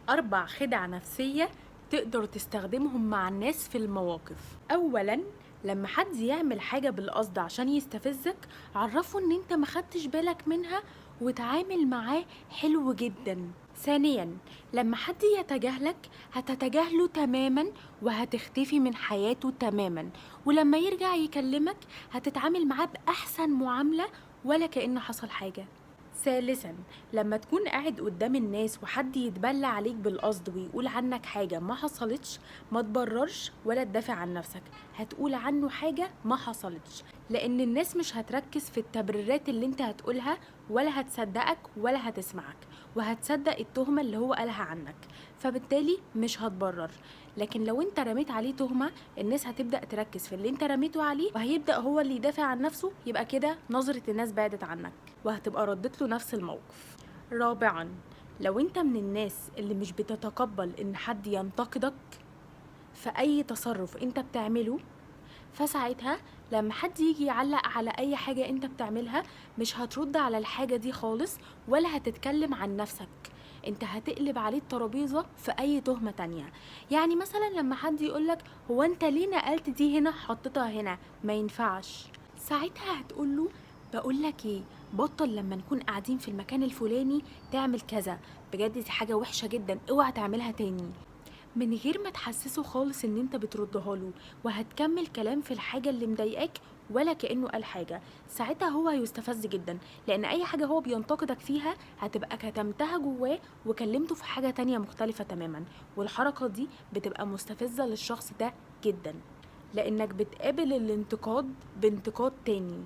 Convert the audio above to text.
4 خدع نفسية تقدر تستخدمهم مع الناس في المواقف. أولاً، لما حد يعمل حاجة بالقصد عشان يستفزك، عرفه ان انت ما خدتش بالك منها وتعامل معاه حلو جدا. ثانياً، لما حد يتجاهلك هتتجاهله تماماً وهتختفي من حياته تماماً، ولما يرجع يكلمك هتتعامل معاه بأحسن معاملة ولا كأن حصل حاجة. ثالثا، لما تكون قاعد قدام الناس وحد يتبلى عليك بالقصد ويقول عنك حاجة ما حصلتش، ما تبررش ولا تدافع عن نفسك، هتقول عنه حاجة ما حصلتش، لأن الناس مش هتركز في التبريرات اللي انت هتقولها ولا هتصدقك ولا هتسمعك، وهتصدق التهمة اللي هو قالها عنك، فبالتالي مش هتبرر. لكن لو انت رميت عليه تهمة، الناس هتبدأ تركز في اللي انت رميته عليه وهيبدأ هو اللي يدافع عن نفسه، يبقى كده نظرة الناس بعدت عنك وهتبقى ردت له نفس الموقف. رابعا، لو انت من الناس اللي مش بتتقبل ان حد ينتقدك في اي تصرف انت بتعمله، فساعتها لما حد يجي يعلق على اي حاجة انت بتعملها، مش هترد على الحاجة دي خالص ولا هتتكلم عن نفسك، انت هتقلب عليه الترابيزة في اي تهمة تانية. يعني مثلا لما حد يقولك هو انت ليه نقلت دي هنا حطيتها هنا، ما ينفعش، ساعتها هتقوله بقولك ايه، بطل لما نكون قاعدين في المكان الفلاني تعمل كذا، بجد دي حاجة وحشة جدا، اوعى تعملها تاني، من غير ما تحسسه خالص ان انت بتردها له، وهتكمل كلام في الحاجة اللي مضايقاك ولا كأنه قال حاجة. ساعتها هو هيستفز جدا، لان اي حاجة هو بينتقدك فيها هتبقى كتمتها جواه وكلمته في حاجة تانية مختلفة تماما، والحركة دي بتبقى مستفزة للشخص ده جدا، لانك بتقابل الانتقاد بانتقاد تاني.